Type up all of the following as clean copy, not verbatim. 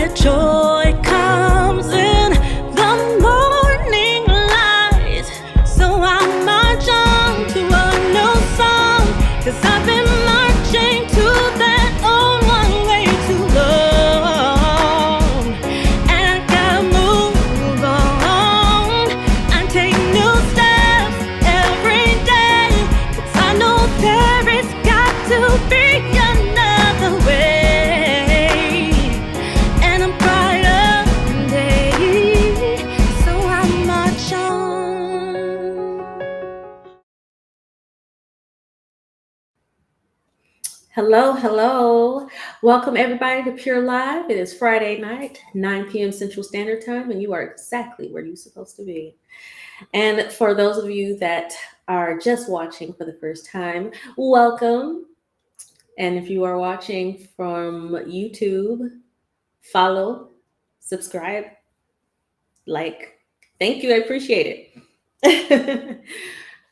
that joy comes in the morning light. So I march on to a new song, 'cause I've been marching to that old one way too long. And I gotta move on and take new steps every day, 'cause I know there is got to be another way. And a brighter day, so I march on. Hello. Welcome everybody to Pure Live. It is Friday night, 9 p.m. Central Standard Time, and you are exactly where you're supposed to be. And for those of you that are just watching for the first time, welcome. And if you are watching from YouTube, follow, subscribe, like. Thank you. I appreciate it.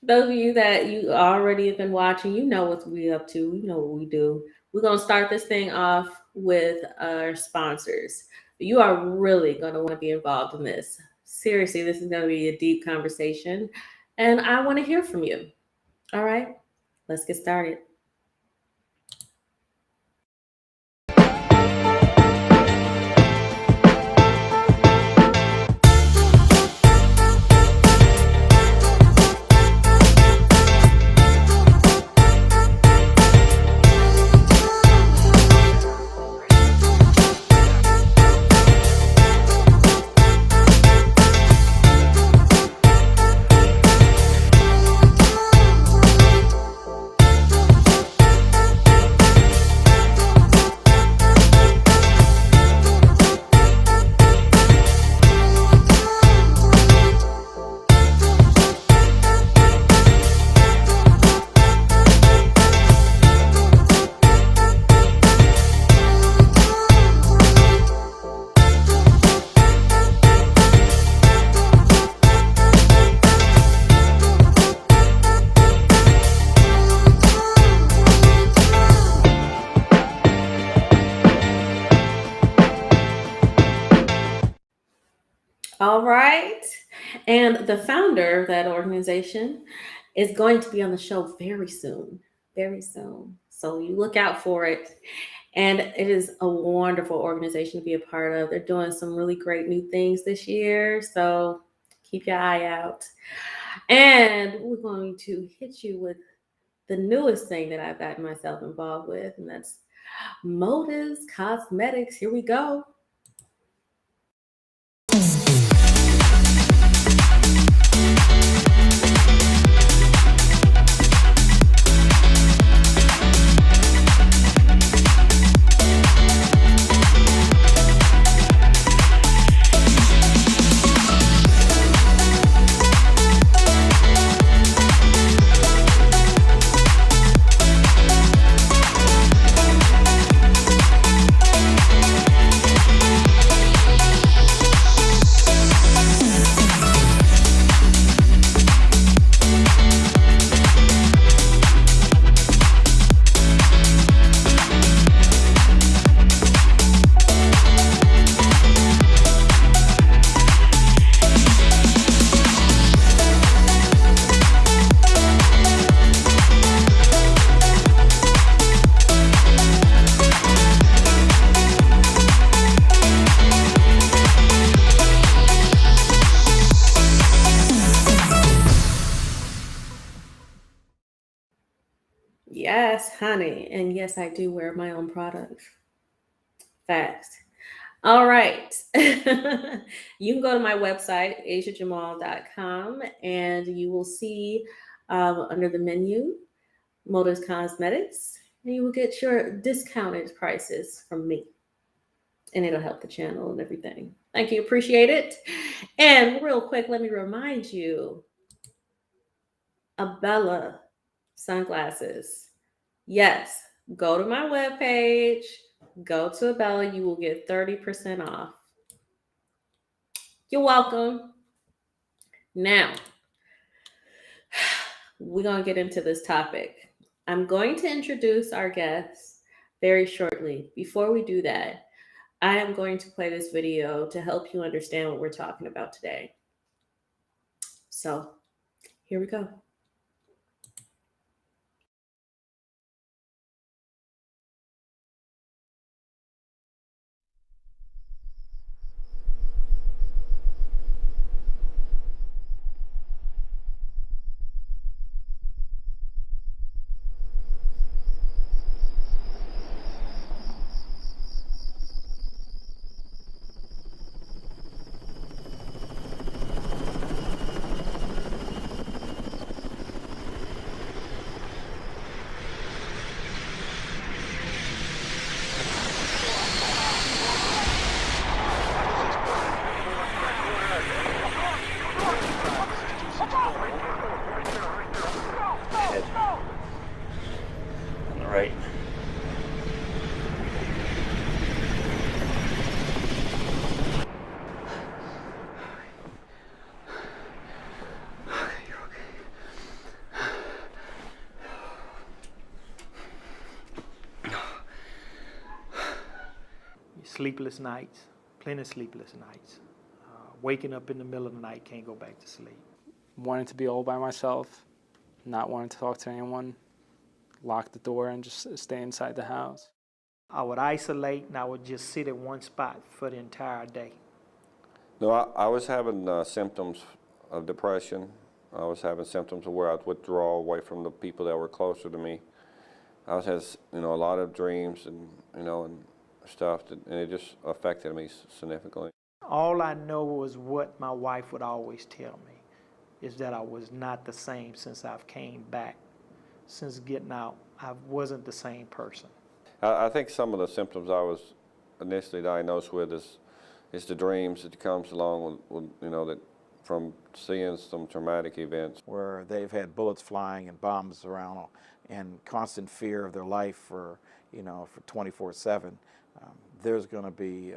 Those of you that you already have been watching, you know what we're up to. You know what we do. We're going to start this thing off with our sponsors. You are really going to want to be involved in this. Seriously, this is going to be a deep conversation, and I want to hear from you. All right, let's get started. All right. And the founder of that organization is going to be on the show very soon. Very soon. So you look out for it. And it is a wonderful organization to be a part of. They're doing some really great new things this year. So keep your eye out. And we're going to hit you with the newest thing that I've gotten myself involved with, and that's Motives Cosmetics. Here we go. Yes, honey. And yes, I do wear my own products. Facts. All right. You can go to my website, asiajamal.com, and you will see under the menu, Motives Cosmetics, and you will get your discounted prices from me. And it'll help the channel and everything. Thank you. Appreciate it. And real quick, let me remind you, Abella sunglasses. Yes, go to my webpage, go to Abella, you will get 30% off. You're welcome. Now, we're going to get into this topic. I'm going to introduce our guests very shortly. Before we do that, I am going to play this video to help you understand what we're talking about today. So here we go. On the right. Sleepless nights, plenty of sleepless nights. Waking up in the middle of the night, can't go back to sleep. Wanting to be all by myself, not wanting to talk to anyone, lock the door and just stay inside the house. I would isolate and I would just sit at one spot for the entire day. No, I was having symptoms of depression. I was having symptoms of where I'd withdraw away from the people that were closer to me. I was had a lot of dreams and and stuff, and it just affected me significantly. All I know was what my wife would always tell me, is that I was not the same since I've came back. Since getting out, I wasn't the same person. I think some of the symptoms I was initially diagnosed with is the dreams that comes along with that from seeing some traumatic events. Where they've had bullets flying and bombs around and constant fear of their life for 24/7. There's going to be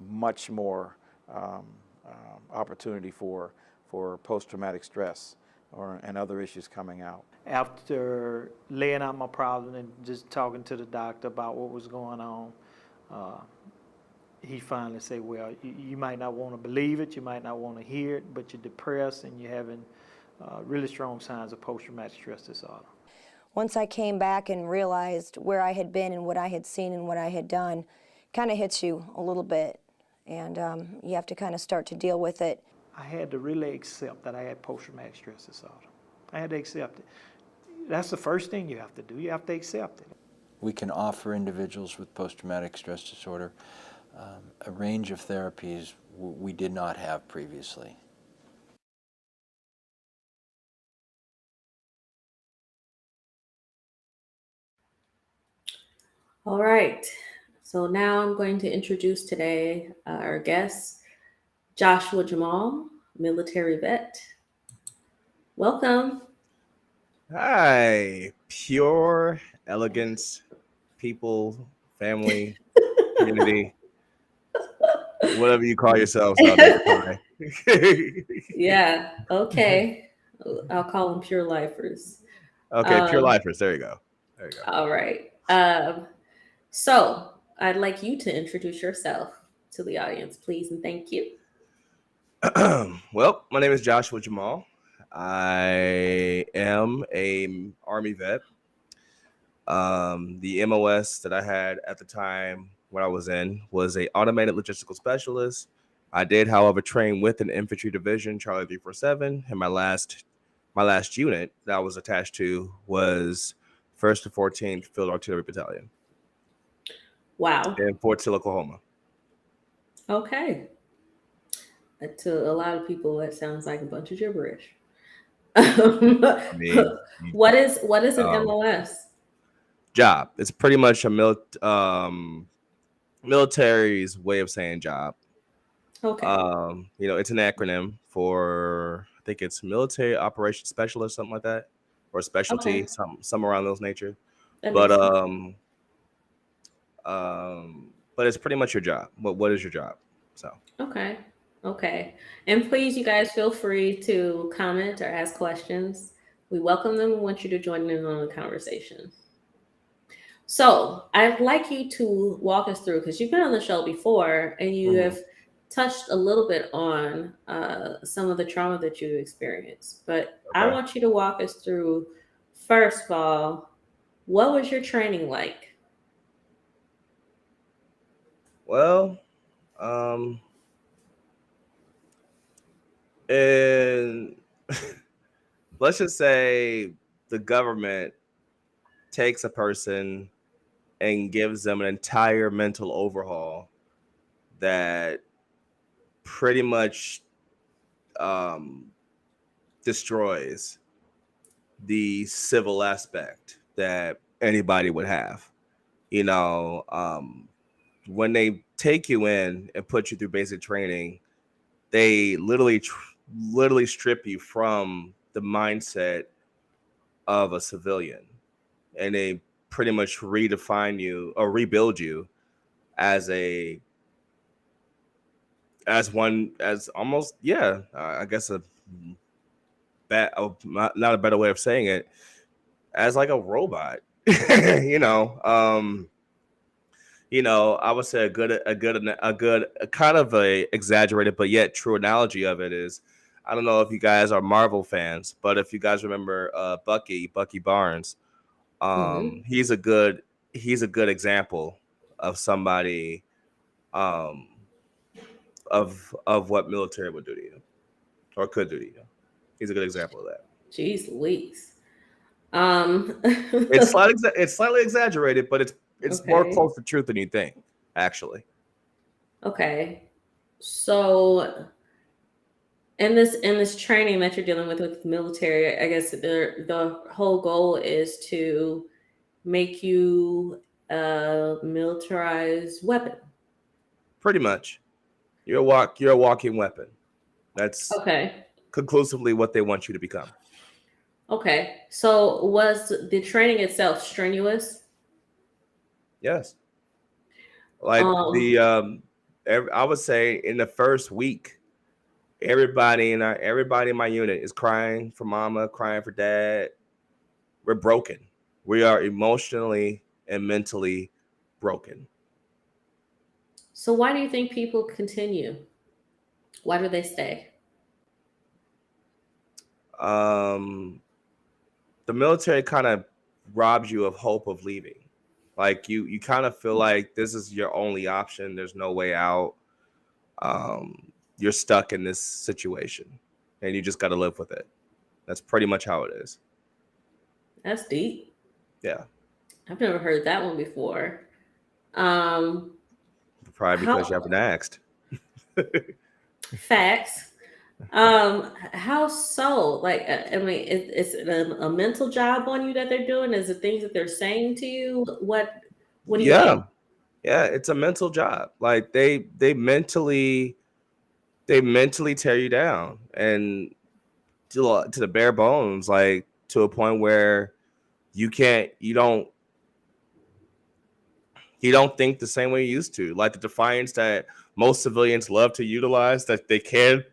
much more opportunity for post-traumatic stress and other issues coming out. After laying out my problem and just talking to the doctor about what was going on, he finally said, well, you might not want to believe it, you might not want to hear it, but you're depressed and you're having really strong signs of post-traumatic stress disorder. Once I came back and realized where I had been and what I had seen and what I had done, kind of hits you a little bit, and you have to kind of start to deal with it. I had to really accept that I had post-traumatic stress disorder. I had to accept it. That's the first thing you have to do. You have to accept it. We can offer individuals with post-traumatic stress disorder a range of therapies we did not have previously. All right. So now I'm going to introduce today our guest, Joshua Jamal, military vet. Welcome. Hi, pure elegance, people, family, community, whatever you call yourselves out there. Yeah, okay. I'll call them pure lifers. Okay, pure lifers. There you go. There you go. All right. So I'd like you to introduce yourself to the audience, please, and thank you. Well, my name is Joshua Jamal. I am a Army vet. The MOS that I had at the time when I was in was a automated logistical specialist. I did, however, train with an infantry division, Charlie 347, and my last unit that I was attached to was 1st to 14th Field Artillery Battalion. Wow. In Fort Sill, Oklahoma. Okay. To a lot of people, that sounds like a bunch of gibberish. What is an MOS? Job. It's pretty much a military's way of saying job. Okay. It's an acronym for, I think it's military operations specialist, something like that, or specialty, Okay. some around those nature. That But makes sense. but it's pretty much your job. What is your job? So Okay. And please, you guys, feel free to comment or ask questions. We welcome them and want you to join in on the conversation. So I'd like you to walk us through, because you've been on the show before and you Mhm. have touched a little bit on some of the trauma that you experienced. But I Okay. want you to walk us through, first of all, what was your training like? Well, um, and let's just say the government takes a person and gives them an entire mental overhaul that pretty much um, destroys the civil aspect that anybody would have. You know, when they take you in and put you through basic training, they literally strip you from the mindset of a civilian, and they pretty much redefine you or rebuild you as a as one as almost I guess a bad not a better way of saying it, as like a robot. you know um I would say a kind of a exaggerated but yet true analogy of it is, I don't know if you guys are Marvel fans, but if you guys remember Bucky Barnes, Hmm. he's a good example of somebody, um of what military would do to you or could do to you. He's a good example of that. Jeez Louise. Um, It's slightly exaggerated, but it's more okay. close to truth than you think, actually. Okay. So in this training that you're dealing with the military, I guess the whole goal is to make you a militarized weapon. Pretty much. You're a walking weapon. That's Okay. conclusively what they want you to become. Okay. So was the training itself strenuous? Yes. Like Um, I would say in the first week, everybody in my unit is crying for mama, crying for dad. We're broken. We are emotionally and mentally broken. so why do you think people continue? Why do they stay? Um, the military kind of robs you of hope of leaving. Like you kind of feel like this is your only option. There's no way out. Um, you're stuck in this situation, and you just got to live with it. That's pretty much how it is. That's deep. Yeah, I've never heard that one before. Um, probably because you how haven't asked. facts. How so? Like, I mean, is it a mental job on you that they're doing? Is it things that they're saying to you? What do you Yeah, think? yeah, it's a mental job. Like they mentally tear you down and to the bare bones, like to a point where you can't you don't think the same way you used to. Like the defiance that most civilians love to utilize, that they can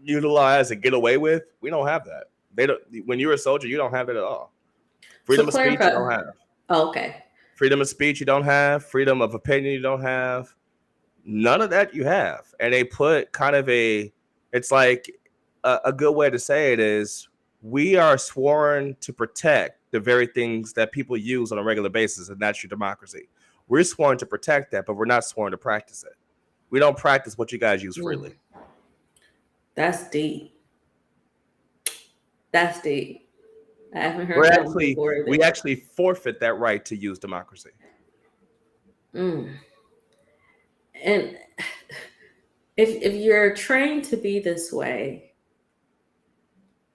utilize and get away with. We don't have that. They don't. When you're a soldier, you don't have it at all. So Freedom of speech, you don't clarify. have. Oh, okay. Freedom of speech, you don't have. Freedom of opinion, you don't have. None of that you have. And they put kind of it's like a good way to say it is, we are sworn to protect the very things that people use on a regular basis, and that's your democracy. We're sworn to protect that, but we're not sworn to practice it. We don't practice what you guys use Mm, freely. that's deep. That's deep. I haven't heard that one before We either. actually forfeit that right to use democracy. Mm. And if you're trained to be this way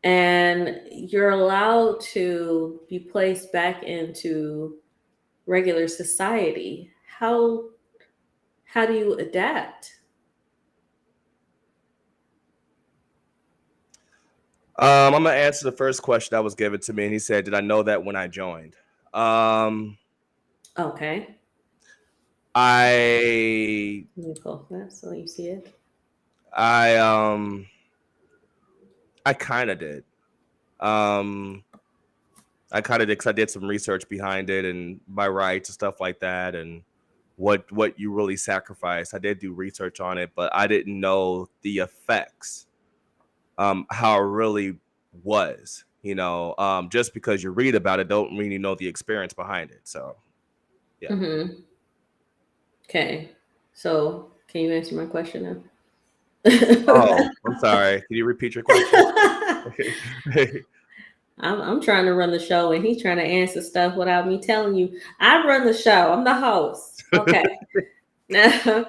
and you're allowed to be placed back into regular society, how do you adapt? I'm gonna answer the first question that was given to me, and he said, "Did I know that when I joined?" Um, Okay. I Let me pull that so you see it. I I kind of did. Um, I kind of did, 'cause I did some research behind it and my rights and stuff like that, and what you really sacrifice. I did do research on it, but I didn't know the effects, how it really was. Just because you read about it, don't mean you know the experience behind it. So, yeah. Mm-hmm. Okay. So, can you answer my question now? Oh, I'm sorry. Can you repeat your question? I'm trying to run the show and he's trying to answer stuff without me telling you. I run the show. I'm the host. Okay. Now,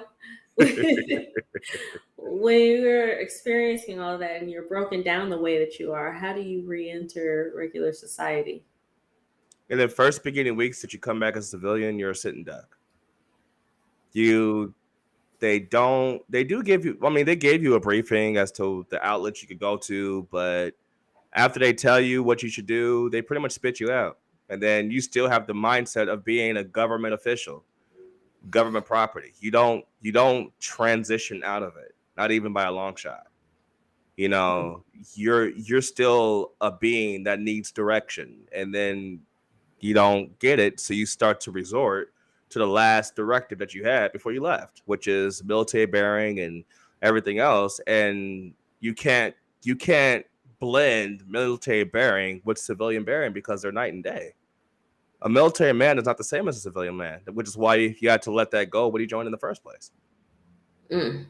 when you're experiencing all that and you're broken down the way that you are, how do you re-enter regular society? In the first beginning weeks that you come back as a civilian, you're a sitting duck. They do give you, I mean, they gave you a briefing as to the outlets you could go to, but after they tell you what you should do, they pretty much spit you out. And then you still have the mindset of being a government official, government property. You don't transition out of it, not even by a long shot. You're still a being that needs direction, and then you don't get it, so you start to resort to the last directive that you had before you left, which is military bearing and everything else. And you can't blend military bearing with civilian bearing because they're night and day. A military man is not the same as a civilian man, which is why you had to let that go when you joined in the first place. Mm.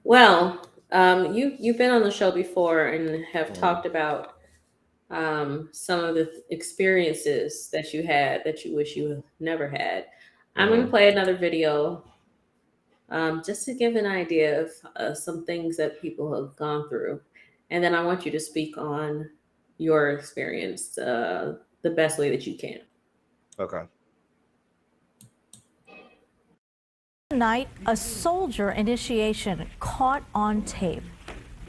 Well, you've been on the show before and have talked about some of the experiences that you had that you wish you never had. I'm going to play another video just to give an idea of some things that people have gone through. And then I want you to speak on your experience the best way that you can. Okay. Tonight, a soldier initiation caught on tape.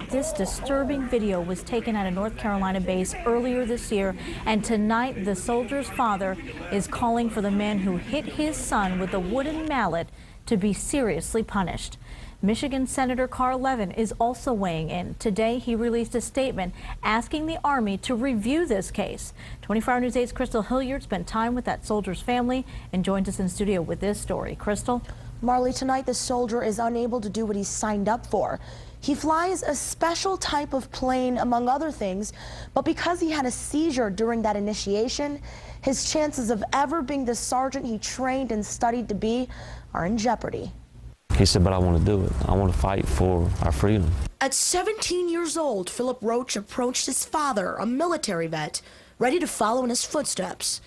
This disturbing video was taken at a North Carolina base earlier this year, and tonight the soldier's father is calling for the man who hit his son with a wooden mallet to be seriously punished. Michigan Senator Carl Levin is also weighing in. Today, he released a statement asking the Army to review this case. 24 Hour News 8's Crystal Hilliard spent time with that soldier's family and joined us in studio with this story. Crystal? Marley, tonight the soldier is unable to do what he signed up for. He flies a special type of plane, among other things, but because he had a seizure during that initiation, his chances of ever being the sergeant he trained and studied to be are in jeopardy. He said, but I want to do it. I want to fight for our freedom. At 17 years old, Philip Roach approached his father, a military vet, ready to follow in his footsteps.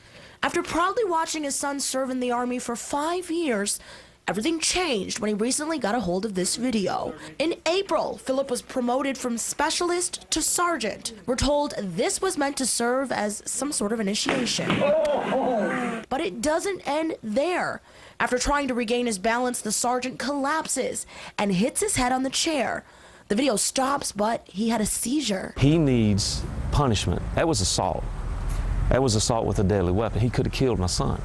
After proudly watching his son serve in the Army for 5 years, everything changed when he recently got a hold of this video. In April, Philip was promoted from specialist to sergeant. We're told this was meant to serve as some sort of initiation. But it doesn't end there. After trying to regain his balance, the sergeant collapses and hits his head on the chair. The video stops, but he had a seizure. He needs punishment. That was assault. That was assault with a deadly weapon. He could have killed my son.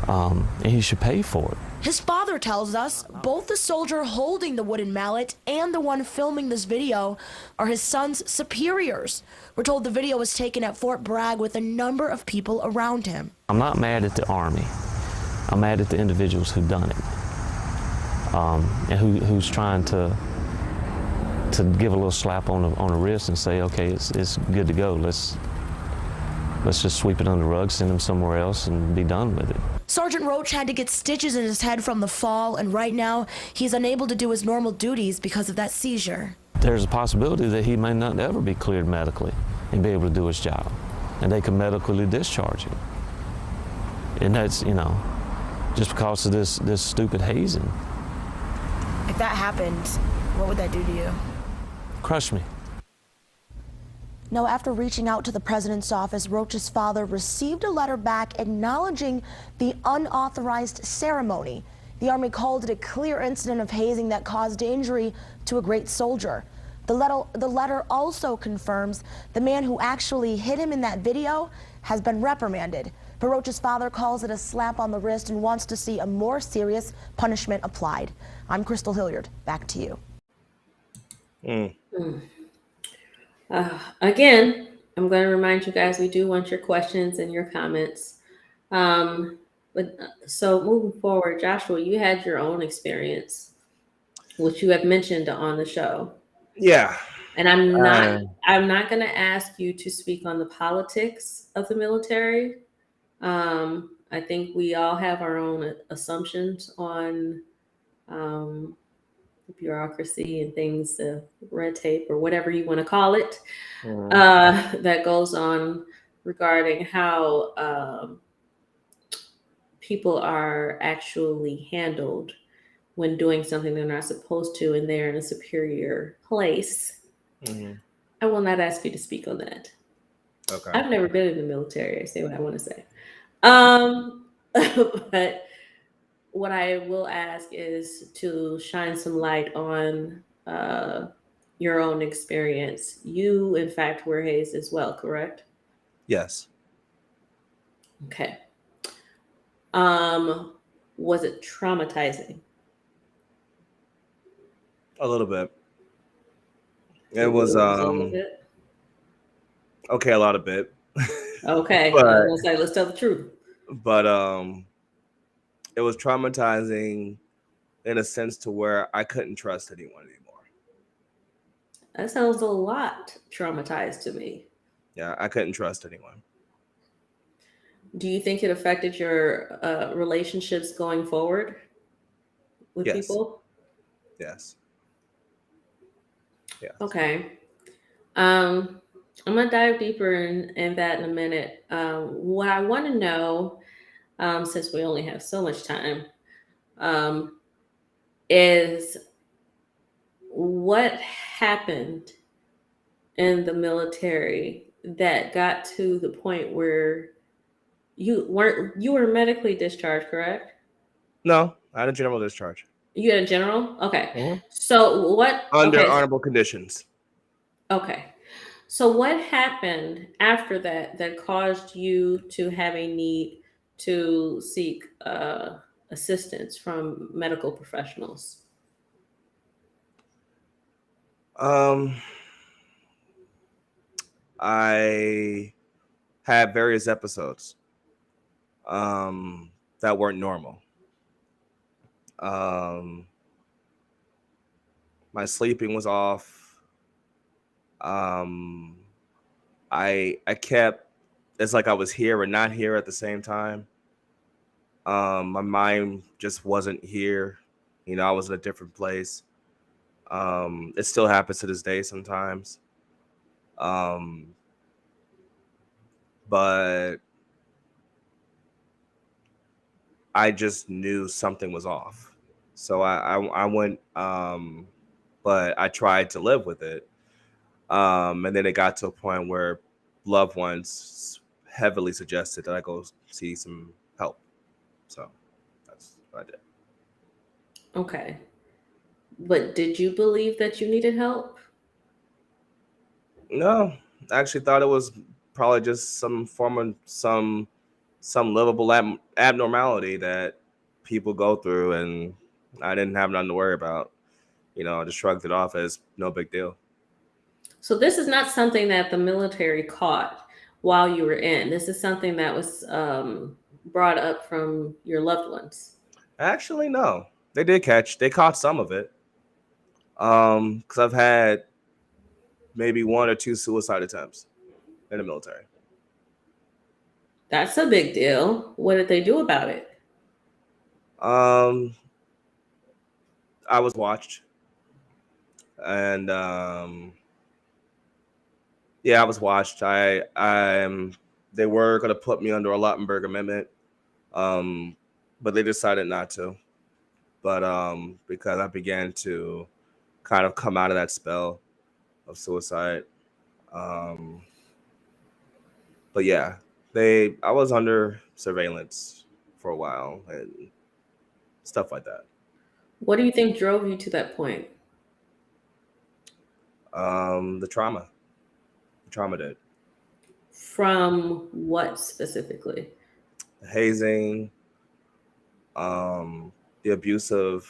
And he should pay for it. His father tells us both the soldier holding the wooden mallet and the one filming this video are his son's superiors. We're told the video was taken at Fort Bragg with a number of people around him. I'm not mad at the Army. I'm mad at the individuals who've done it. And who's trying to give a little slap on the wrist and say, okay, it's good to go. Let's just sweep it under the rug, send him somewhere else, and be done with it. Sergeant Roach had to get stitches in his head from the fall, and right now he's unable to do his normal duties because of that seizure. There's a possibility that he may not ever be cleared medically and be able to do his job, and they can medically discharge him. And that's, just because of this stupid hazing. If that happened, what would that do to you? Crush me. Now, after reaching out to the president's office, Roach's father received a letter back acknowledging the unauthorized ceremony. The Army called it a clear incident of hazing that caused injury to a great soldier. The letter also confirms the man who actually hit him in that video has been reprimanded. But Roach's father calls it a slap on the wrist and wants to see a more serious punishment applied. I'm Crystal Hilliard. Back to you. Again, I'm going to remind you guys, we do want your questions and your comments. So moving forward, Joshua, you had your own experience, which you have mentioned on the show. Yeah. And I'm not going to ask you to speak on the politics of the military. I think we all have our own assumptions on the bureaucracy and things, the red tape or whatever you want to call it, that goes on regarding how people are actually handled when doing something they're not supposed to, and they're in a superior place. I will not ask you to speak on that. Okay. I've never been in the military. I say what I want to say. But what I will ask is to shine some light on your own experience. You, in fact, were hazed as well, correct? Yes. Okay. Was it traumatizing? A little bit. It It was was a little bit. okay, a lot of bit. Okay, But I was gonna say, let's tell the truth. but it was traumatizing in a sense to where I couldn't trust anyone anymore. That sounds a lot traumatized to me. Yeah, I couldn't trust anyone. Do you think it affected your relationships going forward with Yes. people? Yes. Yeah. Okay. I'm gonna dive deeper in that in a minute. What I want to know, since we only have so much time, is what happened in the military that got to the point where you were medically discharged, correct? No, I had a general discharge. You had a general? Okay. Mhm. So what Under okay, honorable conditions. okay. So what happened after that that caused you to have a need to seek assistance from medical professionals? Um, I had various episodes that weren't normal. Um, my sleeping was off. Um, I kept, it's like I was here and not here at the same time. My mind just wasn't here. I was in a different place. It still happens to this day sometimes. Um, but I just knew something was off. So I went, but I tried to live with it. And then it got to a point where loved ones heavily suggested that I go see some help. So that's what I did. Okay. But did you believe that you needed help? No, I actually thought it was probably just some form of some livable abnormality that people go through, and I didn't have nothing to worry about. I just shrugged it off as no big deal. So this is not something that the military caught while you were in. This is something that was brought up from your loved ones. Actually, no, they caught some of it. Because I've had maybe one or two suicide attempts in the military. That's a big deal. What did they do about it? Um, I was watched, and yeah, I was watched. They were gonna put me under a Lautenberg Amendment, but they decided not to. But because I began to kind of come out of that spell of suicide. Um, but yeah, I was under surveillance for a while and stuff like that. What do you think drove you to that point? The trauma did. From what specifically? The hazing, the abuse of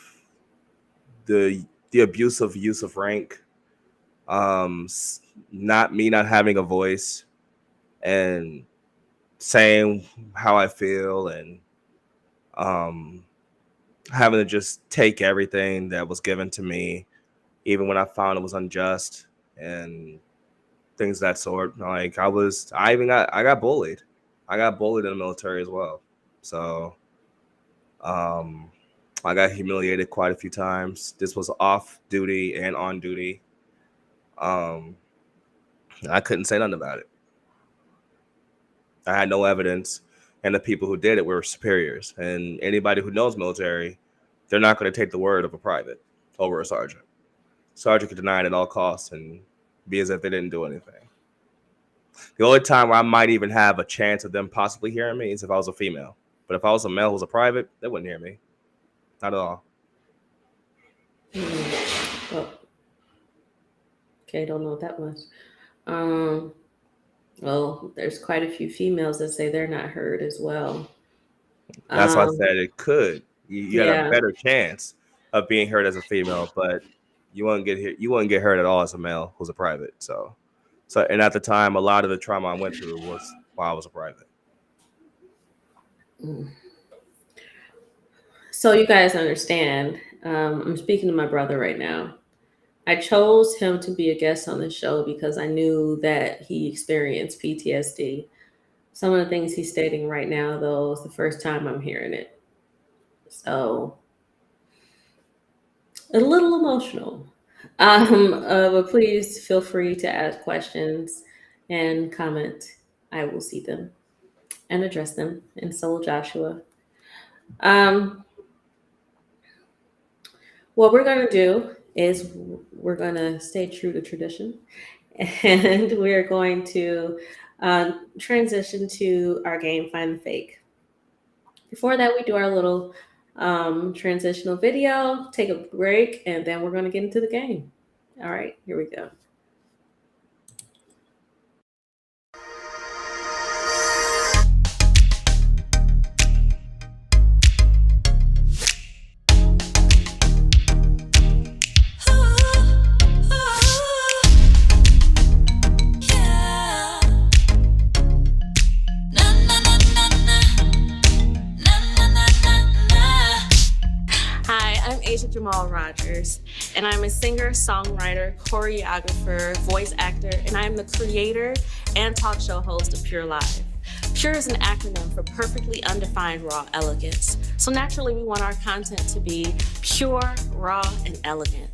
the abusive use of rank, not having a voice, and saying how I feel, and having to just take everything that was given to me, even when I found it was unjust and things of that sort. Like I got bullied. I got bullied in the military as well. So I got humiliated quite a few times. This was off duty and on duty. I couldn't say nothing about it. I had no evidence, and the people who did it were superiors. And anybody who knows military, they're not going to take the word of a private over a sergeant. Sergeant could deny it at all costs and be as if they didn't do anything. The only time where I might even have a chance of them possibly hearing me is if I was a female. But if I was a male who was a private, they wouldn't hear me. Not at all. Well, okay, don't know what that was. Well, there's quite a few females that say they're not heard as well. That's why I said it could. You had a Yeah. better chance of being heard as a female, but you wouldn't get heard at all as a male who's a private. So and at the time, a lot of the trauma I went through was while I was a private. So you guys understand, I'm speaking to my brother right now. I chose him to be a guest on the show because I knew that he experienced PTSD. Some of the things he's stating right now, though, is the first time I'm hearing it. So a little emotional. But please feel free to ask questions and comment. I will see them and address them, and so will Joshua. Um, what we're going to do is we're going to stay true to tradition, and we're going to transition to our game, Find the Fake. Before that, we do our little transitional video, take a break, and then we're going to get into the game. All right, here we go. Jamal Rogers, and I'm a singer, songwriter, choreographer, voice actor, and I'm the creator and talk show host of P.U.R.E Live. P.U.R.E is an acronym for Perfectly Undefined Raw Elegance. So naturally, we want our content to be pure, raw, and elegant.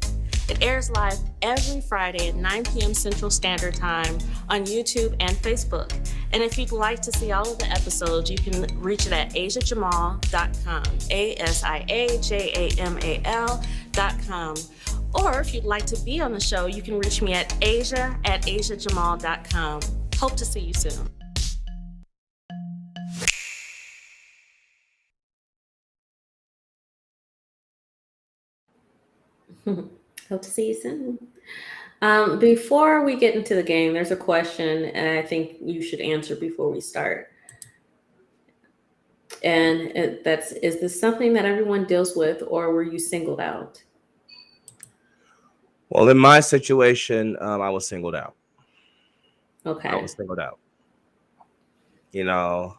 It airs live every Friday at 9 p.m. Central Standard Time on YouTube and Facebook. And if you'd like to see all of the episodes, you can reach it at asiajamal.com, ASIAJAMAL.com. Or if you'd like to be on the show, you can reach me at asia@asiajamal.com. Hope to see you soon. Hope to see you soon. Before we get into the game, there's a question, and I think you should answer before we start. And is this something that everyone deals with, or were you singled out? Well, in my situation, I was singled out. Okay. I was singled out. You know,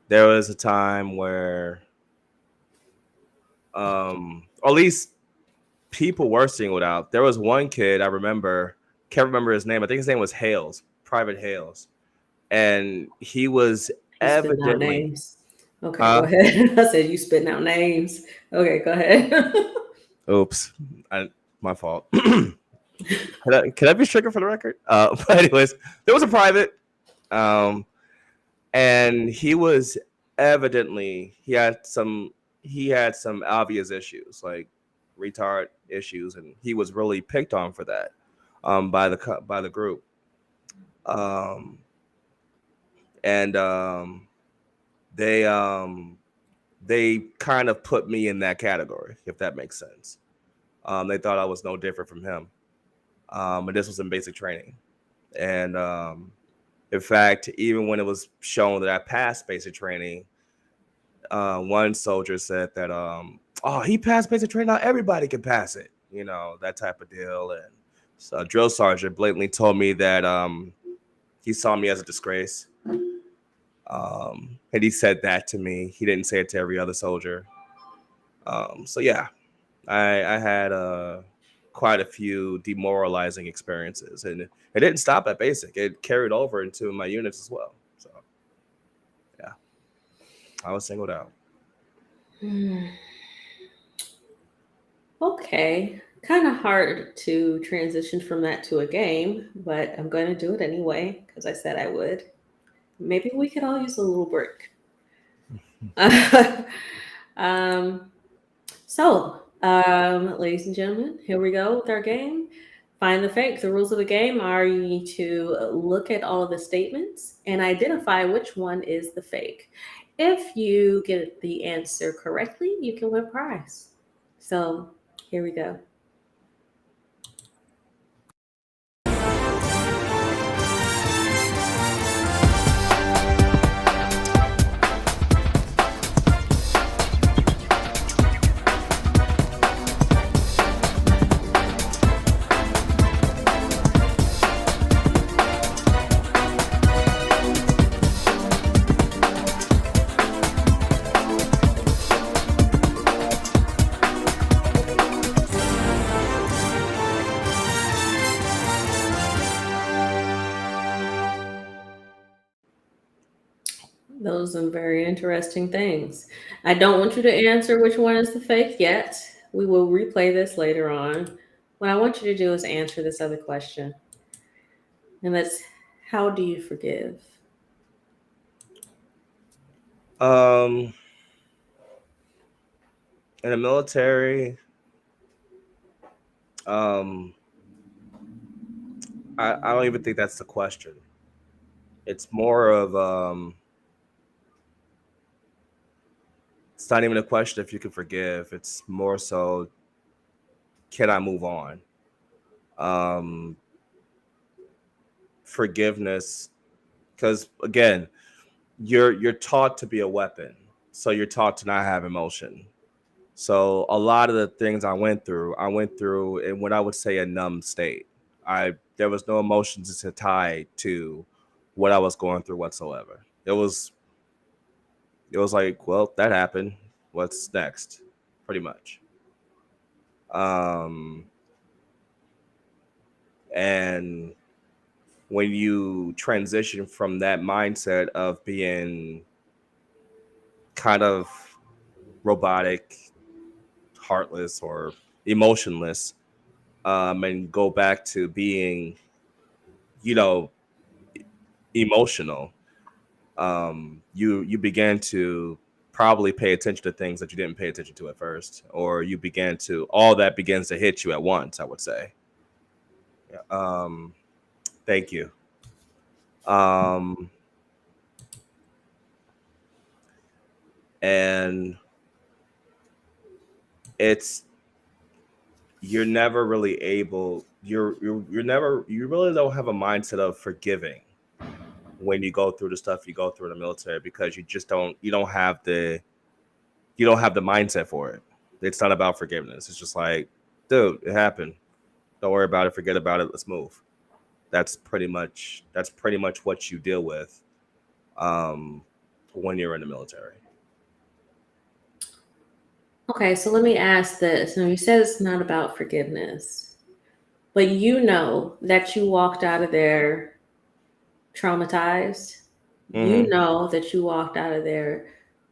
there was a time where, or at least people were singled out. There was one kid I remember, can't remember his name. I think his name was Hales, Private Hales, and he was Spitting out evidently. names. Okay, go ahead. I said you spitting out names. Okay, go ahead. Oops, my fault. Can I be stricken for the record? But anyways, there was a private, and he was evidently he had some obvious issues like retard issues, and he was really picked on for that by the group, and they kind of put me in that category, if that makes sense. They thought I was no different from him, but this was in basic training, and in fact, even when it was shown that I passed basic training, one soldier said that, oh, he passed basic training, now everybody can pass it, you know, that type of deal. And a drill sergeant blatantly told me that he saw me as a disgrace. And he said that to me. He didn't say it to every other soldier. So yeah, I had quite a few demoralizing experiences, and it didn't stop at basic. It carried over into my units as well. So yeah, I was singled out. Okay, kind of hard to transition from that to a game, but I'm going to do it anyway because I said I would. Maybe we could all use a little break. um, ladies and gentlemen, here we go with our game. Find the fake. The rules of the game are you need to look at all of the statements and identify which one is the fake. If you get the answer correctly, you can win a prize. So here we go. Those are some very interesting things. I don't want you to answer which one is the fake yet. We will replay this later on. What I want you to do is answer this other question. And that's how do you forgive? In the military, I don't even think that's the question. It's more of it's not even a question if you can forgive. It's more so, can I move on? Forgiveness, because again, you're taught to be a weapon, so you're taught to not have emotion. So a lot of the things I went through in what I would say a numb state. There was no emotions to tie to what I was going through whatsoever. It was like, well, that happened. What's next? Pretty much. Um, and when you transition from that mindset of being kind of robotic, heartless, or emotionless, and go back to being, you know, emotional, you began to probably pay attention to things that you didn't pay attention to at first, or all that begins to hit you at once, I would say. Yeah. Thank you. Um, and it's you're never really able. You're never. You really don't have a mindset of forgiving when you go through the stuff you go through in the military, because you just don't. You don't have the mindset for it. It's not about forgiveness. It's just like, dude, it happened. Don't worry about it. Forget about it. Let's move. That's pretty much what you deal with when you're in the military. Okay, so let me ask this. Now, you said it's not about forgiveness, but you know that you walked out of there traumatized. You Mm-hmm. know that you walked out of there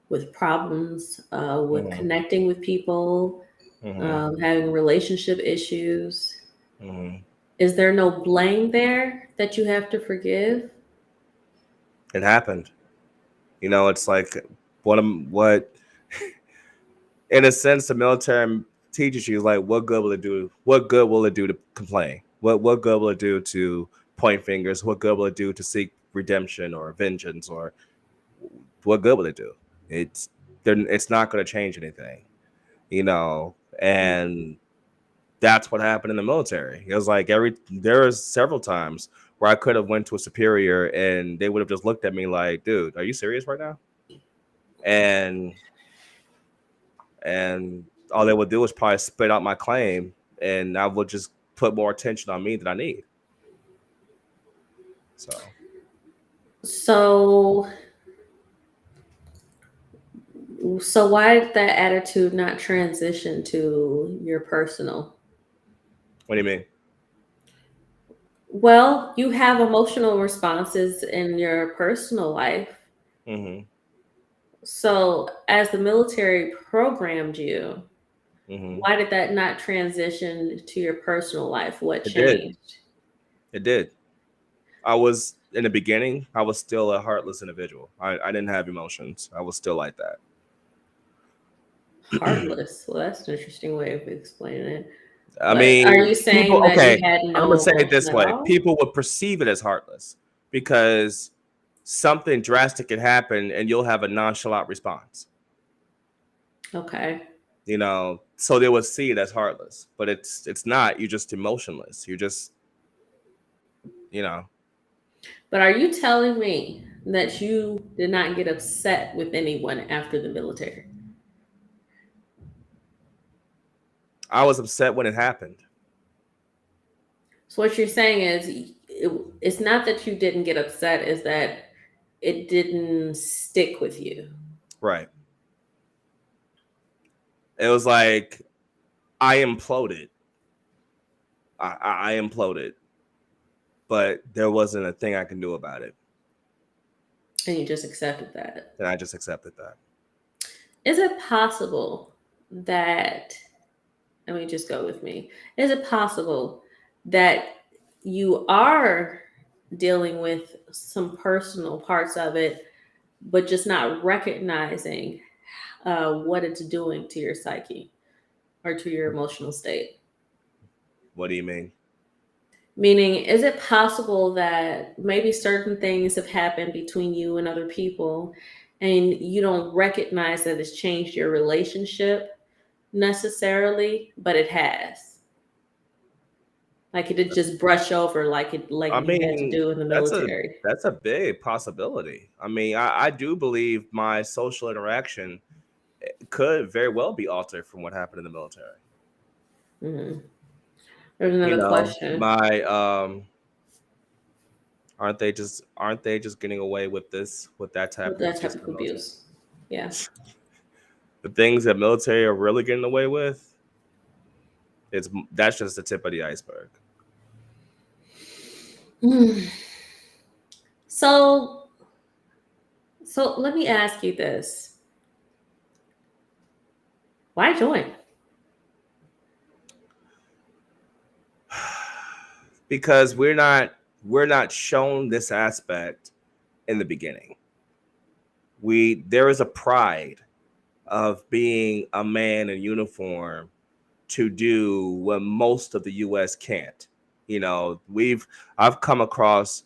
with problems, with Mm-hmm. connecting with people, Mm-hmm. having relationship issues. Mm-hmm. Is there no blame there that you have to forgive? It happened. It's like what in a sense the military teaches you, like, what good will it do? What good will it do to complain? What good will it do to point fingers? What good will it do to seek redemption or vengeance? Or what good will it do? It's not going to change anything, and that's what happened in the military. It was like there was several times where I could have went to a superior and they would have just looked at me like, dude, are you serious right now? And all they would do is probably spit out my claim, and I would just put more attention on me than I need. So why did that attitude not transition to your personal? What do you mean? Well, you have emotional responses in your personal life. Mm-hmm. So as the military programmed you, Mm-hmm. why did that not transition to your personal life? What It did. changed? It did. I was, in the beginning, I was still a heartless individual. I didn't have emotions. I was still like that. Heartless. Well, that's an interesting way of explaining it. I But mean, are you saying people, that okay, you had I'm no going to say it emotion this at way. all? People would perceive it as heartless because something drastic can happen and you'll have a nonchalant response. Okay. You know, so they would see it as heartless, but it's not. You're just emotionless. You're just, you know. But are you telling me that you did not get upset with anyone after the military? I was upset when it happened. So what you're saying is it's not that you didn't get upset, is that it didn't stick with you. Right. It was like I imploded. I imploded, but there wasn't a thing I can do about it. And you just accepted that. And I just accepted that. Is it possible that, let me just go with me, is it possible that you are dealing with some personal parts of it, but just not recognizing what it's doing to your psyche or to your emotional state? What do you mean? Meaning, is it possible that maybe certain things have happened between you and other people and you don't recognize that it's changed your relationship necessarily, but it has? Like it did just brush over like you had to do in the military. that's a big possibility. I mean, I do believe my social interaction could very well be altered from what happened in the military. Mm-hmm. There's You another know, question. my aren't they just getting away with that type With of that abuse type in of the military? abuse. Yeah. The things that military are really getting away with, that's just the tip of the iceberg. So let me ask you this. Why join? Because we're not shown this aspect in the beginning. There is a pride of being a man in uniform to do what most of the US can't. You know, I've come across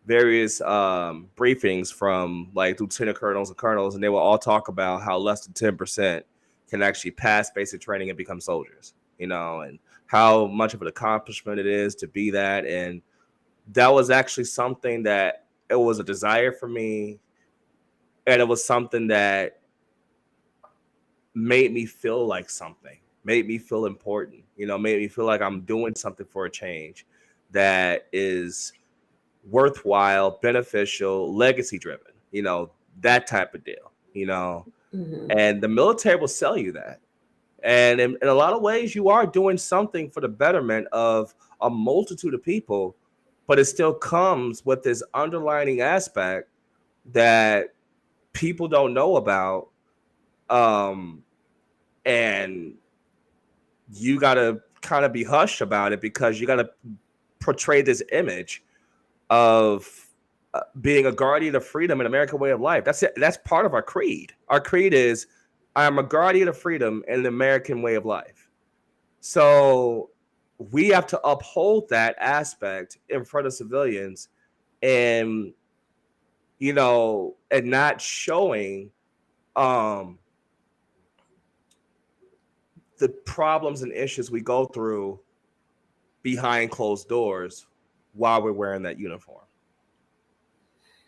various briefings from like lieutenant colonels and colonels, and they will all talk about how less than 10% can actually pass basic training and become soldiers, you know, and how much of an accomplishment it is to be that. And that was actually something that it was a desire for me. And it was something that made me feel like something, made me feel important, you know, made me feel like I'm doing something for a change that is worthwhile, beneficial, legacy driven, you know, that type of deal, you know. Mm-hmm. And the military will sell you that. And in a lot of ways, you are doing something for the betterment of a multitude of people, but it still comes with this underlining aspect that people don't know about. And you got to kind of be hush about it because you got to portray this image of being a guardian of freedom and American way of life. That's it. That's part of our creed. Our creed is, I am a guardian of freedom and an American way of life. So we have to uphold that aspect in front of civilians, and you know, and not showing the problems and issues we go through behind closed doors while we're wearing that uniform.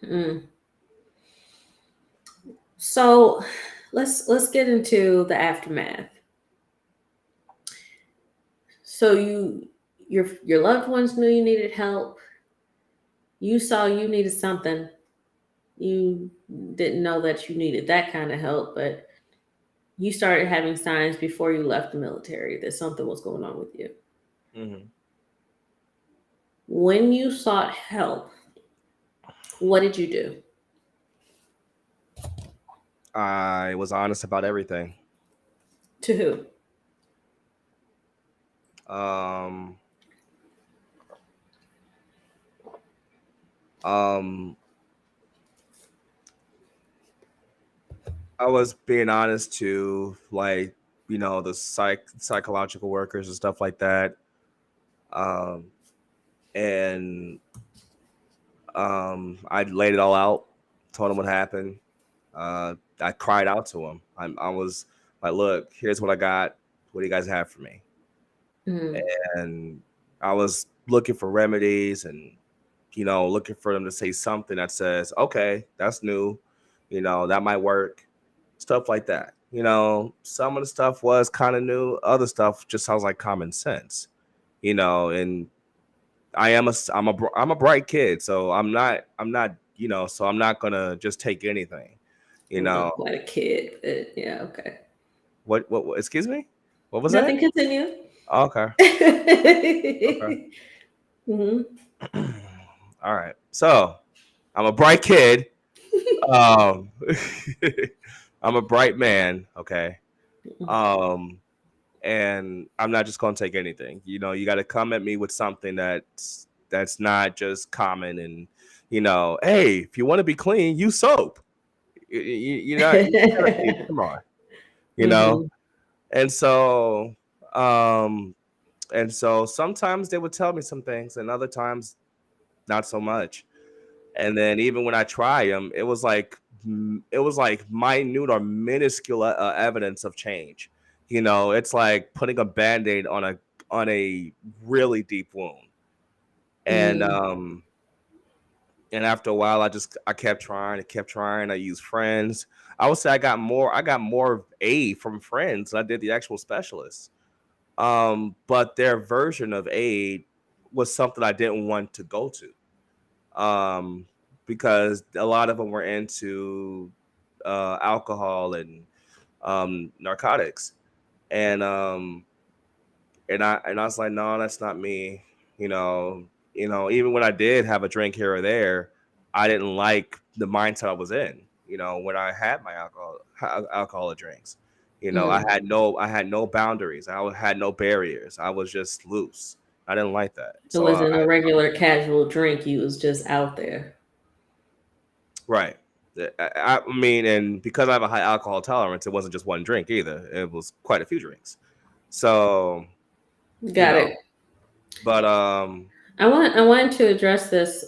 Mm. So let's get into the aftermath. So your loved ones knew you needed help. You saw you needed something. You didn't know that you needed that kind of help, but you started having signs before you left the military that something was going on with you. Mm-hmm. When you sought help, what did you do? I was honest about everything. To who? Um, um, I was being honest to, like, the psychological workers and stuff like that. Um, and I laid it all out, told him what happened. I cried out to him. I was like, look, here's what I got. What do you guys have for me? Mm. And I was looking for remedies and, looking for them to say something that says, okay, that's new. That might work. Stuff like that. Some of the stuff was kind of new. Other stuff just sounds like common sense. And I'm a bright kid, so I'm not, so I'm not gonna just take anything. You I'm know not quite a kid, but yeah, okay. what excuse me? What was that? Nothing, continue. Okay. Okay. Hmm. All right. So I'm a bright kid. Um, I'm a bright man. Okay. Um, and I'm not just gonna take anything. You got to come at me with something that's not just common. And hey, if you want to be clean, use soap. Come on. You know. Hmm. And so, um, and so sometimes they would tell me some things, and other times not so much. And then even when I try them, it was like minute or minuscule evidence of change. It's like putting a band-aid on a really deep wound. And Mm. and after a while, I kept trying, I used friends. I would say I got more aid from friends than I did the actual specialists. But their version of aid was something I didn't want to go to. Um, because a lot of them were into alcohol and narcotics, and and I was like, no, that's not me. You know, even when I did have a drink here or there, I didn't like the mindset I was in. When I had my alcoholic drinks, I Mm. had no boundaries. Had no barriers. I was just loose. I didn't like that. It So wasn't a regular casual drink. You was just out there. right. I mean, and because I have a high alcohol tolerance, it wasn't just one drink either. It was quite a few drinks. So, you Got know, it. but I wanted to address this.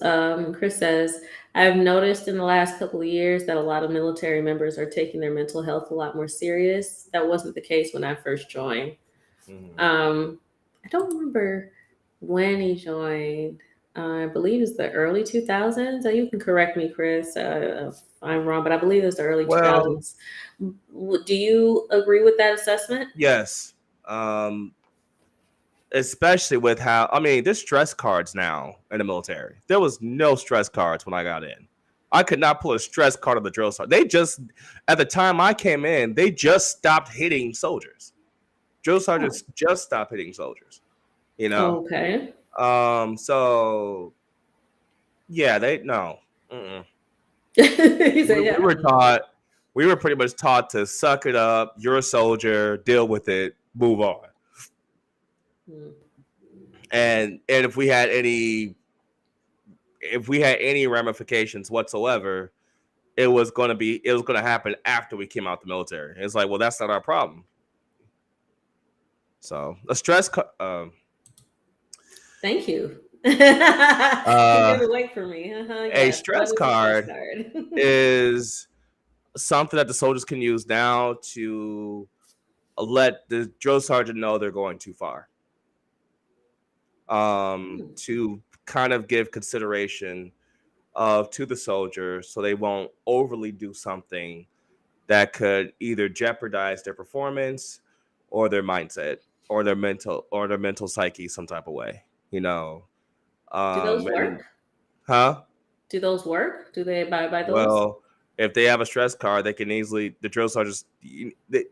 Chris says, I've noticed in the last couple of years that a lot of military members are taking their mental health a lot more serious. That wasn't the case when I first joined. mhm. I don't remember when he joined. I believe it's the early 2000s. You can correct me, Chris, if I'm wrong, but I believe it's the early Well, 2000s. Do you agree with that assessment? yes. Um, Especially with how there's stress cards now in the military. There was no stress cards when I got in. I could not pull a stress card of the drill sergeant. They just at the time I came in, they just stopped hitting soldiers. Drill sergeants just stopped hitting soldiers. You know. Okay. So yeah, they no. Mm-mm. He said, We yeah. were taught. We were pretty much taught to suck it up. You're a soldier. Deal with it. Move on. Mm. And if we had any ramifications whatsoever, it was going to happen after we came out the military. It's like, well, that's not our problem. So a Thank you. You uh, didn't wait for me. a Yes. What stress is a stress card card? is something that the soldiers can use now to let the drill sergeant know they're going too far. To kind of give consideration to the soldier so they won't overly do something that could either jeopardize their performance or their mindset or their mental psyche some type of way. you know. Do those And work? huh? Do those work? Do they abide by those? Well, if they have a stress card, they can easily the drill sergeants the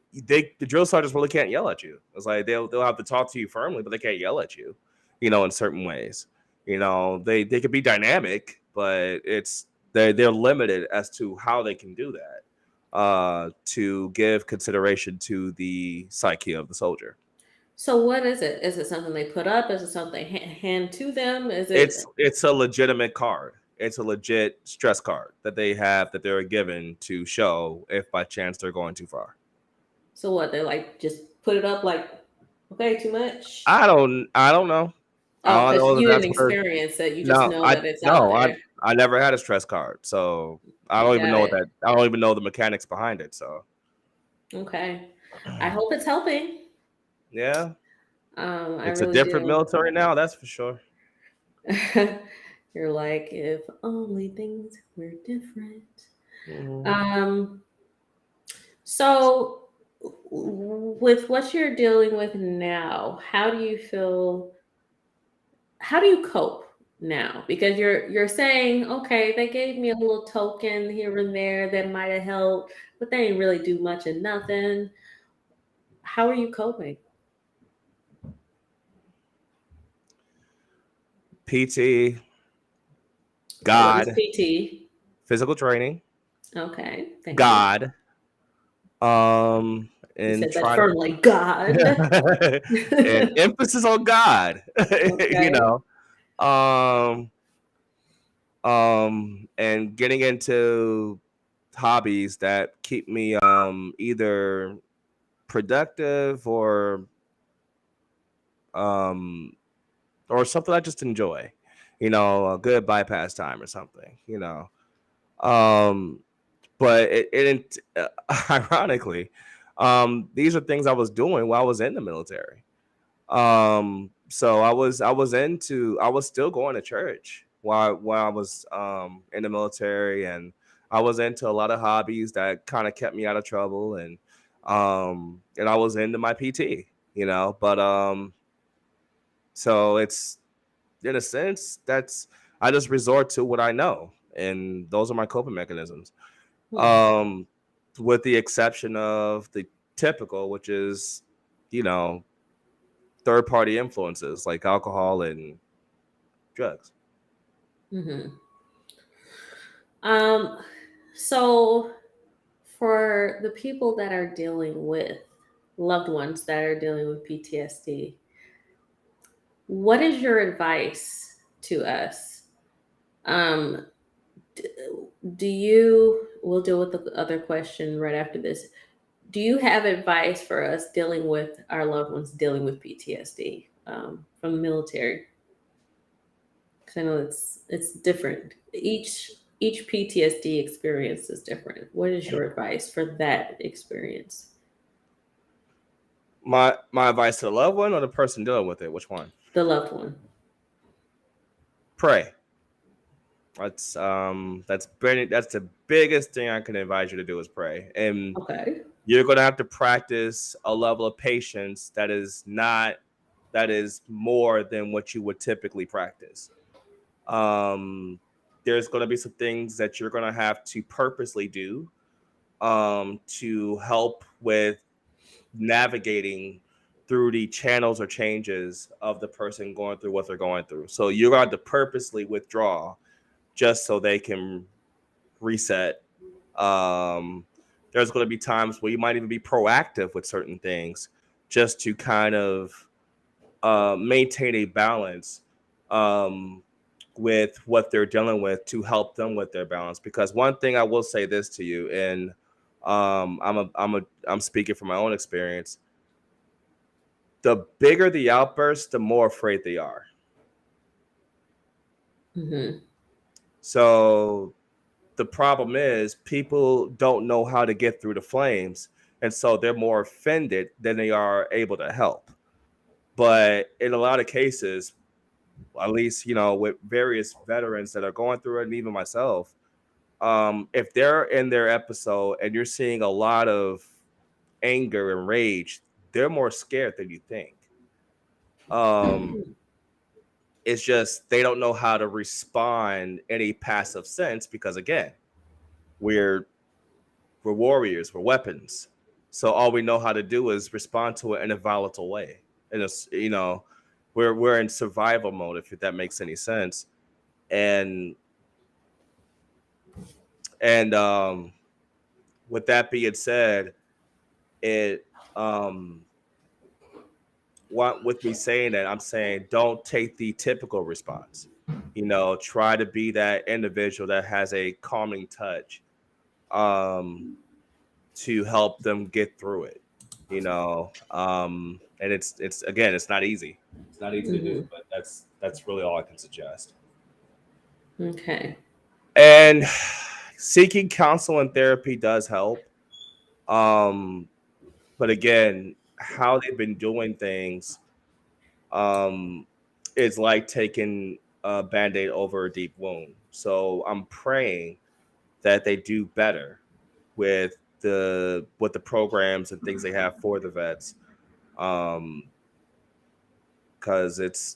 drill sergeants really can't yell at you. It's like they'll have to talk to you firmly, but they can't yell at you, in certain ways. They could be dynamic, but they're limited as to how they can do that to give consideration to the psyche of the soldier. So what is it? Is it something they put up? Is it something hand to them? Is It's it it's a legitimate card. It's a legit stress card that they have that they're given to show if by chance they're going too far. so what? They like just put it up like, okay, too much? I don't know. Oh, All I because know that you didn't that's where experience it. You just no, know I that it's out no, I there. I never had a stress card, so I don't even Got know what it. that. I don't even know the mechanics behind it. So Okay. I hope it's helping. yeah, I it's a really different do. military now. That's for sure. You're like, if only things were different. Mhm. Um, so with what you're dealing with now, how do you cope now? Because you're saying, okay, they gave me a little token here and there that might have helped, but they didn't really do much of nothing. How are you coping? PT, What is God, PT? physical training, Okay, thank you. God, You and said that trying to firmly. God. and emphasis on God. you Okay. know, um, and getting into hobbies that keep me either productive um or something I just enjoy. A good bypass time or something. Um, but ironically, these are things I was doing while I was in the military. So I was still going to church while I was in the military, and I was into a lot of hobbies that kind of kept me out of trouble, and I was into my PT, but so it's in a sense that's I just resort to what I know, and those are my coping mechanisms. Hmm. Um, with the exception of the typical, which is, you know, third party influences like alcohol and drugs. Hmm. Um, so for the people that are dealing with loved ones that are dealing with PTSD, what is your advice to us? Um, d- we'll deal with the other question right after this. Do you have advice for us dealing with our loved ones dealing with PTSD from the military? Because I know it's different. Each PTSD experience is different. What is your advice for that experience? My advice to the loved one or the person dealing with it, which one? The loved one. Pray. That's the biggest thing I can advise you to do is pray. And Okay. you're gonna have to practice a level of patience that is more than what you would typically practice. Um, there's gonna be some things that you're gonna have to purposely do to help with navigating through the channels or changes of the person going through what they're going through. So you're going to purposely withdraw just so they can reset. Um, there's going to be times where you might even be proactive with certain things just to kind of maintain a balance um, with what they're dealing with to help them with their balance. Because one thing I will say this to you, and I'm speaking from my own experience. The bigger the outburst, the more afraid they are. Hmm. So the problem is people don't know how to get through the flames, and so they're more offended than they are able to help. But in a lot of cases, at least with various veterans that are going through it, and even myself, if they're in their episode and you're seeing a lot of anger and rage, they're more scared than you think. Um, It's just they don't know how to respond in a passive sense because, again, we're warriors, we're weapons. So all we know how to do is respond to it in a volatile way. And it's, we're in survival mode, if that makes any sense. And with that being said, with me saying that, I'm saying don't take the typical response. Try to be that individual that has a calming touch to help them get through it. And it's again, it's not easy. It's not easy to do, but that's really all I can suggest. Okay. And seeking counsel and therapy does help. But again, how they've been doing things is like taking a Band-Aid over a deep wound. So I'm praying that they do better with the programs and things they have for the vets. Because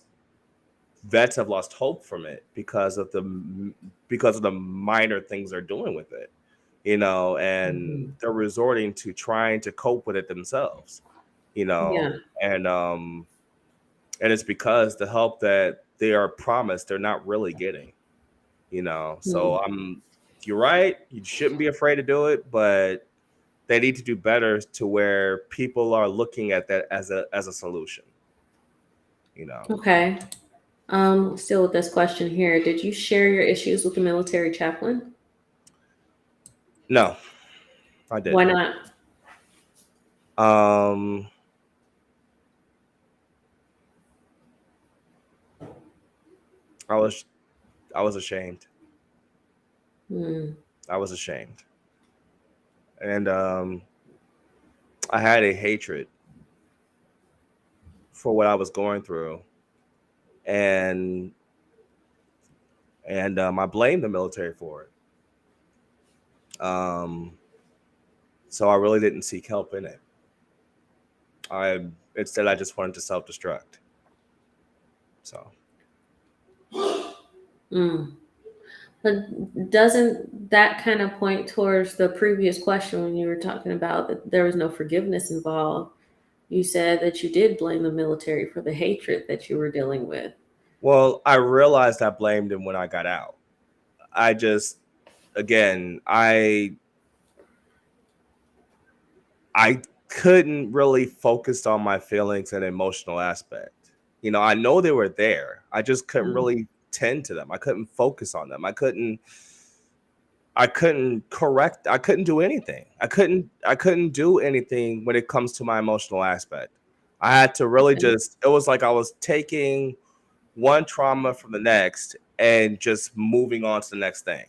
vets have lost hope from it because of the minor things they're doing with it, and they're resorting to trying to cope with it themselves, Yeah. and it's because the help that they are promised they're not really getting, So you're right, you shouldn't be afraid to do it, but they need to do better to where people are looking at that as a solution. Okay. Still with this question here. Did you share your issues with the military chaplain? No, I didn't. Why not? I was ashamed. I was ashamed. And I had a hatred for what I was going through. And I blamed the military for it. So I really didn't seek help in it. Instead, I just wanted to self-destruct. So. But doesn't that kind of point towards the previous question when you were talking about that there was no forgiveness involved? You said that you did blame the military for the hatred that you were dealing with. Well, I realized I blamed him when I got out. I just, again, I couldn't really focus on my feelings and emotional aspect. I know they were there. I just couldn't really tend to them. I couldn't focus on them. I couldn't correct. I couldn't do anything. I couldn't do anything when it comes to my emotional aspect. I had to really it was like I was taking one trauma from the next and just moving on to the next thing.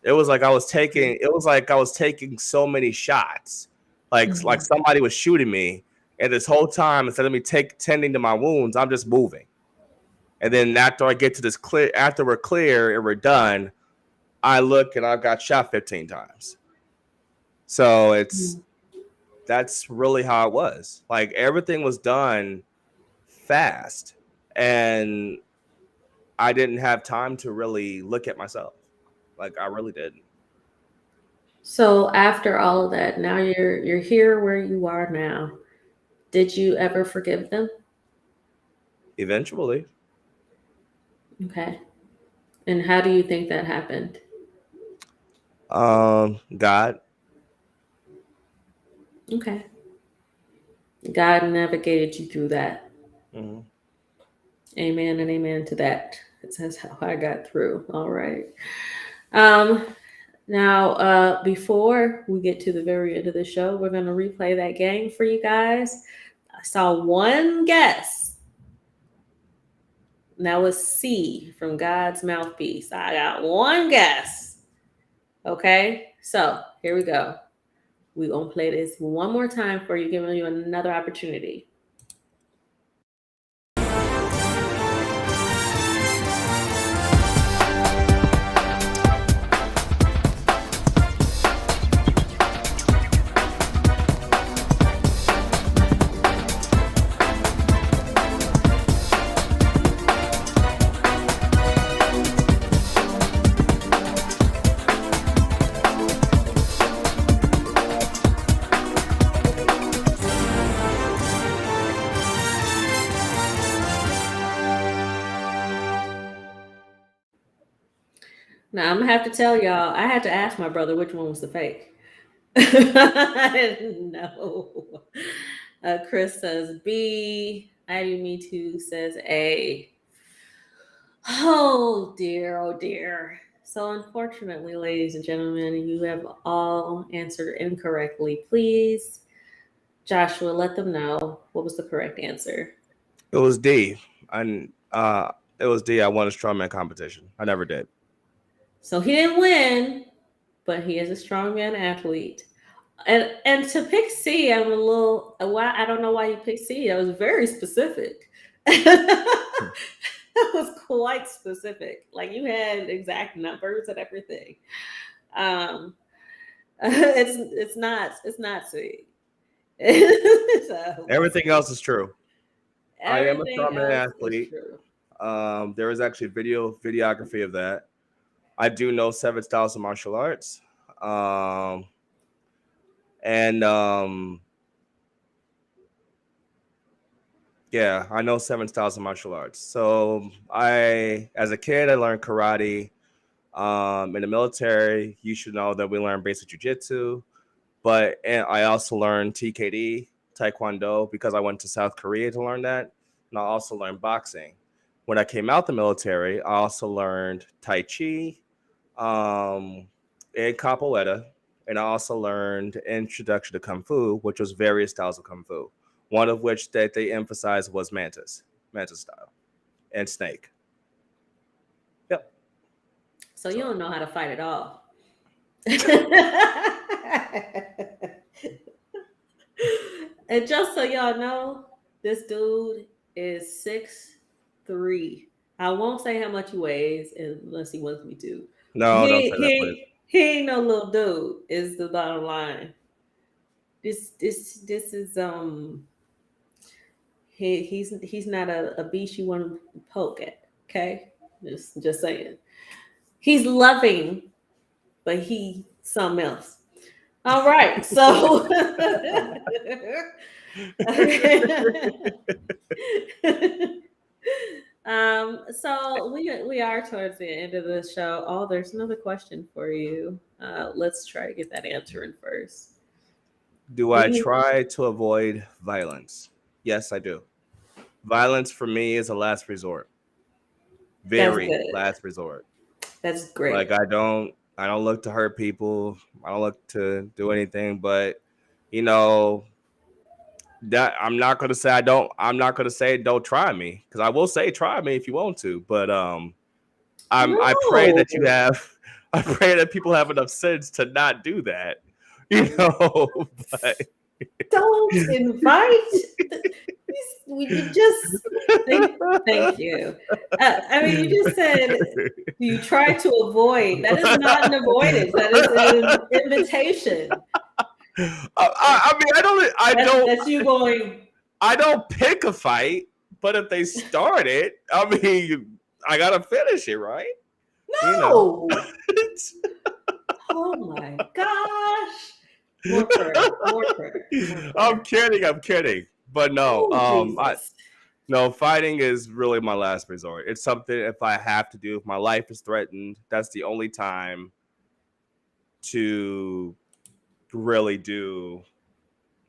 It was like I was taking so many shots. Like somebody was shooting me, and this whole time, instead of me tending to my wounds, I'm just moving. And then after I get to this after we're clear and we're done, I look and I've got shot 15 times. So that's really how it was. Like everything was done fast, and I didn't have time to really look at myself. Like I really didn't. So after all of that, now you're here where you are now. Did you ever forgive them? Eventually. Okay. And how do you think that happened? God. Okay. God navigated you through that. Mm-hmm. Amen and amen to that. That's how I got through. All right. Now, before we get to the very end of the show, we're going to replay that game for you guys. I saw one guess. And that was C from God's mouthpiece. I got one guess. Okay, so here we go. We're going to play this one more time for you, giving you another opportunity. Now I'm gonna have to tell y'all. I had to ask my brother which one was the fake. I didn't know. Chris says B. I Me Too says A. Oh dear, oh dear. So unfortunately, ladies and gentlemen, you have all answered incorrectly. Please, Joshua, let them know what was the correct answer. It was D. It was D. I won a strongman competition. I never did. So he didn't win, but he is a strongman athlete. And to pick C, I'm a little why I don't know why you picked C. That was very specific. That was quite specific. Like you had exact numbers and everything. Um, it's not C. So, Everything else is true. I am a everything strongman else is athlete. true. There is actually videography of that. I do know 7 styles of martial arts. And yeah, I know 7 styles of martial arts. So as a kid, I learned karate. In the military, you should know that we learn basic jujitsu, and I also learned TKD, Taekwondo, because I went to South Korea to learn that. And I also learned boxing. When I came out the military, I also learned Tai Chi, and Capoeira, and I also learned Introduction to Kung Fu, which was various styles of Kung Fu. One of which that they emphasized was mantis style, and snake. Yep. So you don't know how to fight at all. And just so y'all know, this dude is 6'3". I won't say how much he weighs unless he wants me to. No, don't say that, please. He ain't no little dude, is the bottom line. This is he's not a beast you want to poke at, okay? Just saying. He's loving, but he something else. All right, so so we are towards the end of the show. Oh, there's another question for you. Let's try to get that answer in first. Do I try to avoid violence? Yes, I do. Violence for me is a last resort. Very last resort. That's great. Like I don't look to hurt people. I don't look to do anything, but you know that I'm not gonna say don't try me, because I will say try me if you want to, but I pray that you have I pray that people have enough sense to not do that. You know, but don't invite. You just thank you. I mean, you just said you try to avoid. That is not an avoidance. That is an invitation. I mean, That's you going. I don't pick a fight, but if they start it, I mean, I gotta finish it, right? No. You know. Oh my gosh. More prayer. I'm kidding. But no, no, fighting is really my last resort. It's something if I have to do, if my life is threatened, that's the only time to really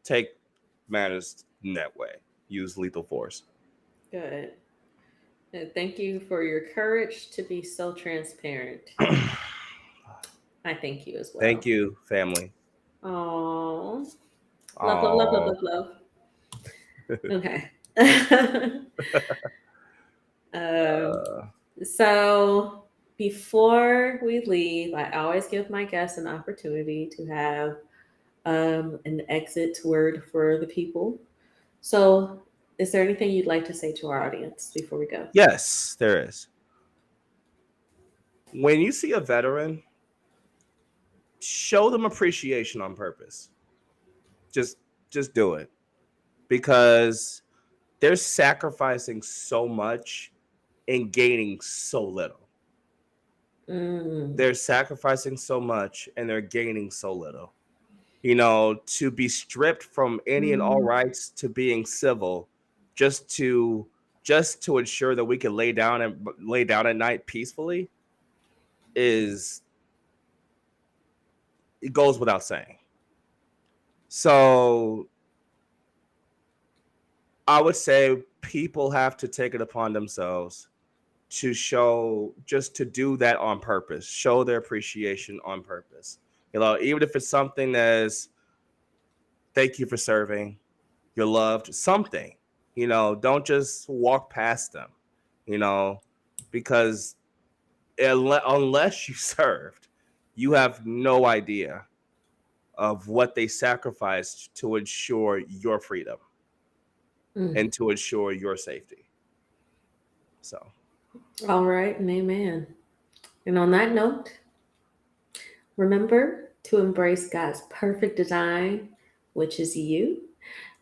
take matters in that way. Use lethal force. Good. And thank you for your courage to be so transparent. I thank you as well. Thank you, family. Oh, love. Okay. So before we leave, I always give my guests an opportunity to have an exit word for the people. So, is there anything you'd like to say to our audience before we go? Yes, there is. When you see a veteran, show them appreciation on purpose. Just do it, because they're sacrificing so much and gaining so little. They're sacrificing so much and they're gaining so little. You know, to be stripped from any and all rights to being civil, just to ensure that we can lay down at night peacefully. is, it goes without saying. So I would say people have to take it upon themselves to show, just to do that on purpose, show their appreciation on purpose. You know, even if it's something that's thank you for serving, you're loved, something, you know, don't just walk past them, you know, because unless you served, you have no idea of what they sacrificed to ensure your freedom and to ensure your safety. So, All right, and amen. And on that note, remember to embrace God's perfect design, which is you.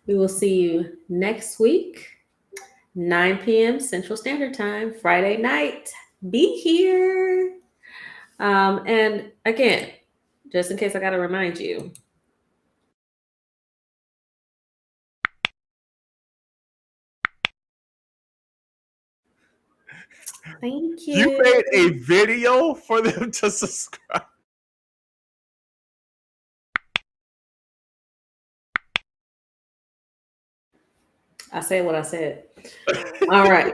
We will see you next week, 9 p.m. Central Standard Time, Friday night. Be here. And again, just in case I got to remind you, thank you. You made a video for them to subscribe. I said what I said. All right.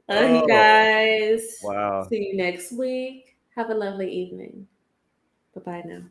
Love you guys. Wow. See you next week. Have a lovely evening. Bye-bye now.